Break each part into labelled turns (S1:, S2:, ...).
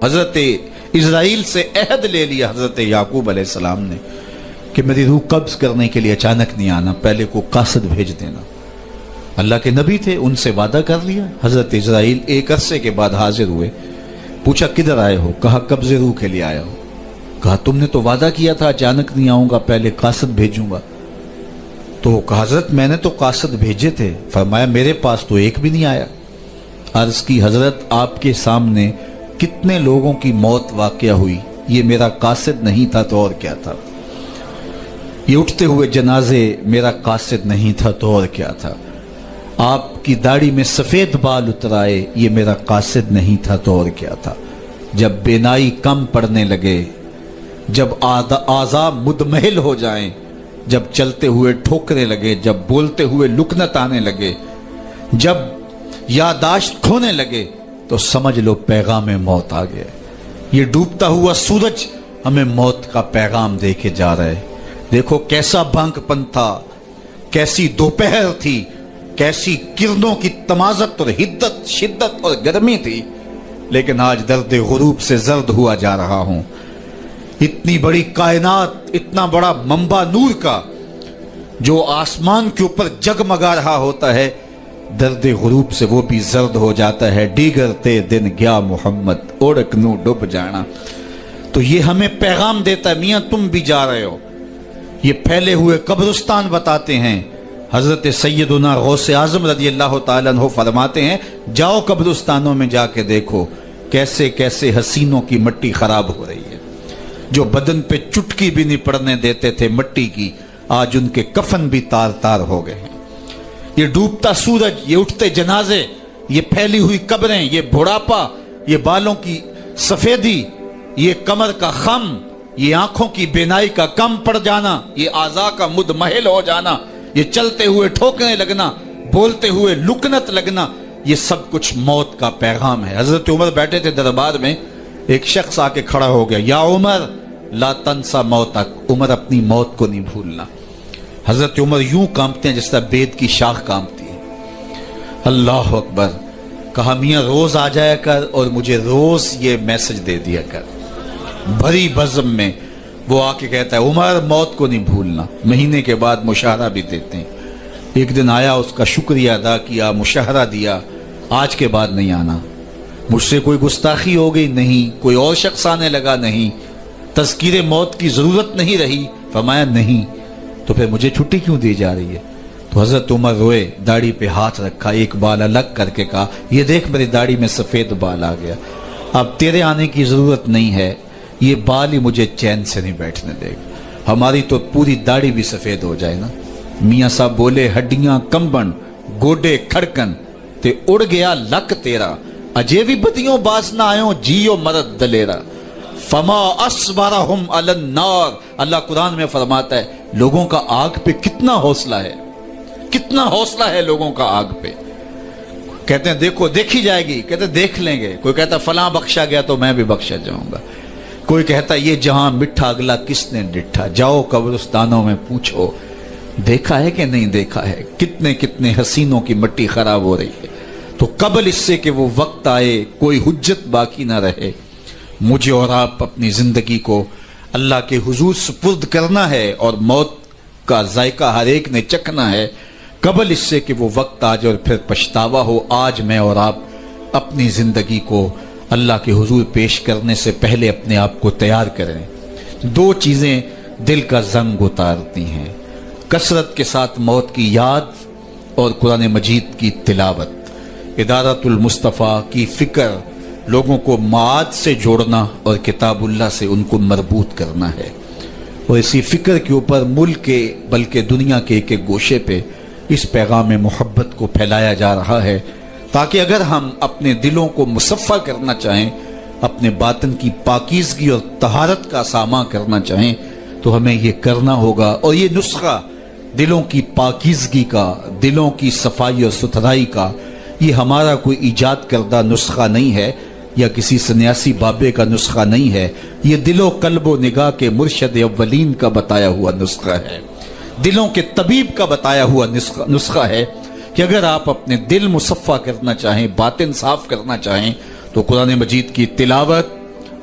S1: حضرت اسرائیل سے عہد لے لیا حضرت یعقوب علیہ السلام نے کہ میری روح قبض کرنے کے لیے اچانک نہیں آنا، پہلے کو قاصد بھیج دینا۔ اللہ کے نبی تھے، ان سے وعدہ کر لیا۔ حضرت اسرائیل ایک عرصے کے بعد حاضر ہوئے، پوچھا کدھر آئے ہو؟ کہا قبض روح کے لیے آیا ہو۔ کہا تم نے تو وعدہ کیا تھا اچانک نہیں آؤں گا، پہلے قاصد بھیجوں گا۔ تو کہا حضرت میں نے تو قاصد بھیجے تھے۔ فرمایا میرے پاس تو ایک بھی نہیں آیا۔ عرض کی حضرت آپ کے سامنے کتنے لوگوں کی موت واقع ہوئی، یہ میرا قاصد نہیں تھا تو اور کیا تھا؟ یہ اٹھتے ہوئے جنازے میرا قاصد نہیں تھا تو اور کیا تھا؟ آپ کی داڑھی میں سفید بال اترائے، یہ میرا قاصد نہیں تھا تو اور کیا تھا؟ جب بینائی کم پڑنے لگے، جب اعضاء مدمحل ہو جائیں، جب چلتے ہوئے ٹھوکرے لگے، جب بولتے ہوئے لکنت آنے لگے، جب یادداشت کھونے لگے، تو سمجھ لو پیغام موت آ گیا۔ یہ ڈوبتا ہوا سورج ہمیں موت کا پیغام دے کے جا رہا ہے۔ دیکھو کیسا بھنک پن تھا، کیسی دوپہر تھی، کیسی کرنوں کی تمازت اور حدت، شدت اور گرمی تھی، لیکن آج درد غروب سے زرد ہوا جا رہا ہوں۔ اتنی بڑی کائنات، اتنا بڑا منبع نور کا جو آسمان کے اوپر جگمگا رہا ہوتا ہے، درد غروب سے وہ بھی زرد ہو جاتا ہے۔ دیگرتے دن گیا محمد اوڑک نو ڈوب جانا۔ تو یہ ہمیں پیغام دیتا ہے میاں تم بھی جا رہے ہو۔ یہ پھیلے ہوئے قبرستان بتاتے ہیں۔ حضرت سیدنا غوث اعظم رضی اللہ تعالیٰ عنہ فرماتے ہیں جاؤ قبرستانوں میں جا کے دیکھو کیسے کیسے حسینوں کی مٹی خراب ہو رہی ہے۔ جو بدن پہ چٹکی بھی نہیں پڑنے دیتے تھے مٹی کی، آج ان کے کفن بھی تار تار ہو گئے ہیں۔ یہ ڈوبتا سورج، یہ اٹھتے جنازے، یہ پھیلی ہوئی قبریں، یہ بڑھاپا، یہ بالوں کی سفیدی، یہ کمر کا خم، یہ آنکھوں کی بینائی کا کم پڑ جانا، یہ اعضاء کا مدمحل ہو جانا، یہ چلتے ہوئے ٹھوکنے لگنا، بولتے ہوئے لکنت لگنا، یہ سب کچھ موت کا پیغام ہے۔ حضرت عمر بیٹھے تھے دربار میں، ایک شخص آ کے کھڑا ہو گیا، یا عمر لا تنسا موتک، عمر اپنی موت کو نہیں بھولنا۔ حضرت عمر یوں کانپتے ہیں جس طرح بید کی شاخ کانپتی ہے۔ اللہ اکبر۔ کہا میاں روز آ جایا کر اور مجھے روز یہ میسج دے دیا کر۔ بھری بزم میں وہ آ کے کہتا ہے عمر موت کو نہیں بھولنا۔ مہینے کے بعد مشاہرہ بھی دیتے ہیں۔ ایک دن آیا، اس کا شکریہ ادا کیا، مشاہرہ دیا، آج کے بعد نہیں آنا۔ مجھ سے کوئی گستاخی ہو گئی؟ نہیں۔ کوئی اور شخص آنے لگا؟ نہیں۔ تذکیر موت کی ضرورت نہیں رہی؟ فرمایا نہیں۔ تو پھر مجھے چھٹی کیوں دی جا رہی ہے؟ تو حضرت عمر روئے، داڑھی پہ ہاتھ رکھا، ایک بال الگ کر کے کہا یہ دیکھ میری داڑھی میں سفید بال آ گیا، اب تیرے آنے کی ضرورت نہیں ہے، یہ بال ہی مجھے چین سے نہیں بیٹھنے دے گا۔ ہماری تو پوری داڑھی بھی سفید ہو جائے نا۔ میاں صاحب بولے ہڈیاں کمبن گوڈے کھڑکن تے اڑ گیا لک تیرا، اجے بھی بدیوں باز نہ آئوں جیو مرد دلیرا، فما اصبرہم علی النار۔ اللہ قرآن میں فرماتا ہے لوگوں کا آگ پہ کتنا حوصلہ ہے، کتنا حوصلہ ہے لوگوں کا آگ پہ۔ کہتے ہیں دیکھو دیکھی جائے گی، کہتے ہیں دیکھ لیں گے۔ کوئی کہتا ہے فلاں بخشا گیا تو میں بھی بخشا جاؤں گا، کوئی کہتا ہے یہ جہاں مٹھا اگلا کس نے ڈٹھا، جاؤ قبرستانوں میں پوچھو دیکھا ہے کہ نہیں دیکھا ہے، کتنے کتنے حسینوں کی مٹی خراب ہو رہی ہے۔ تو قبل اس سے کہ وہ وقت آئے کوئی حجت باقی نہ رہے، مجھے اور آپ اپنی زندگی کو اللہ کے حضور سپرد کرنا ہے، اور موت کا ذائقہ ہر ایک نے چکھنا ہے قبل اس سے کہ وہ وقت آ جائے اور پھر پچھتاوا ہو۔ آج میں اور آپ اپنی زندگی کو اللہ کے حضور پیش کرنے سے پہلے اپنے آپ کو تیار کریں۔ دو چیزیں دل کا زنگ اتارتی ہیں، کثرت کے ساتھ موت کی یاد اور قرآن مجید کی تلاوت۔ ادارت المصطفیٰ کی فکر لوگوں کو معاد سے جوڑنا اور کتاب اللہ سے ان کو مربوط کرنا ہے، اور اسی فکر کے اوپر ملک کے بلکہ دنیا کے ایک ایک گوشے پہ اس پیغام محبت کو پھیلایا جا رہا ہے، تاکہ اگر ہم اپنے دلوں کو مصفہ کرنا چاہیں، اپنے باطن کی پاکیزگی اور طہارت کا سامان کرنا چاہیں، تو ہمیں یہ کرنا ہوگا۔ اور یہ نسخہ دلوں کی پاکیزگی کا، دلوں کی صفائی اور ستھرائی کا، یہ ہمارا کوئی ایجاد کردہ نسخہ نہیں ہے، یا کسی سنیاسی بابے کا نسخہ نہیں ہے، یہ دل و قلب و نگاہ کے مرشد اولین کا بتایا ہوا نسخہ ہے، دلوں کے طبیب کا بتایا ہوا نسخہ ہے کہ اگر آپ اپنے دل مصفہ کرنا چاہیں، باطن صاف کرنا چاہیں، تو قرآن مجید کی تلاوت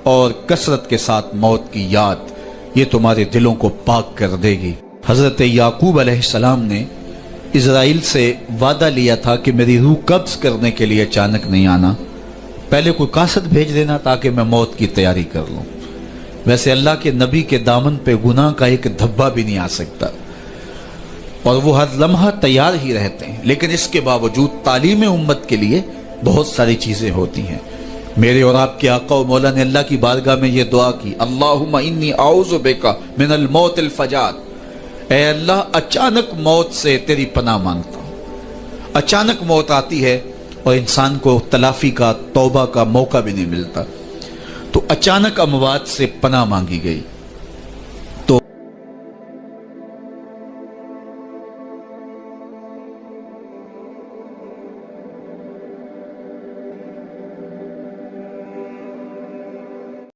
S1: اور کثرت کے ساتھ موت کی یاد یہ تمہارے دلوں کو پاک کر دے گی۔ حضرت یعقوب علیہ السلام نے اسرائیل سے وعدہ لیا تھا کہ میری روح قبض کرنے کے لیے اچانک نہیں آنا، پہلے کوئی قاصد بھیج دینا تاکہ میں موت کی تیاری کر لوں۔ ویسے اللہ کے نبی کے دامن پہ گناہ کا ایک دھبا بھی نہیں آ سکتا اور وہ ہر لمحہ تیار ہی رہتے ہیں، لیکن اس کے باوجود تعلیم امت کے لیے بہت ساری چیزیں ہوتی ہیں۔ میرے اور آپ کے آقا و مولا نے اللہ کی بارگاہ میں یہ دعا کی، اللہم انی اعوذ بک من الموت الفجاۃ، اے اللہ اچانک موت سے تیری پناہ مانگتا ہوں۔ اچانک موت آتی ہے اور انسان کو تلافی کا، توبہ کا موقع بھی نہیں ملتا، تو اچانک اموات سے پناہ مانگی گئی۔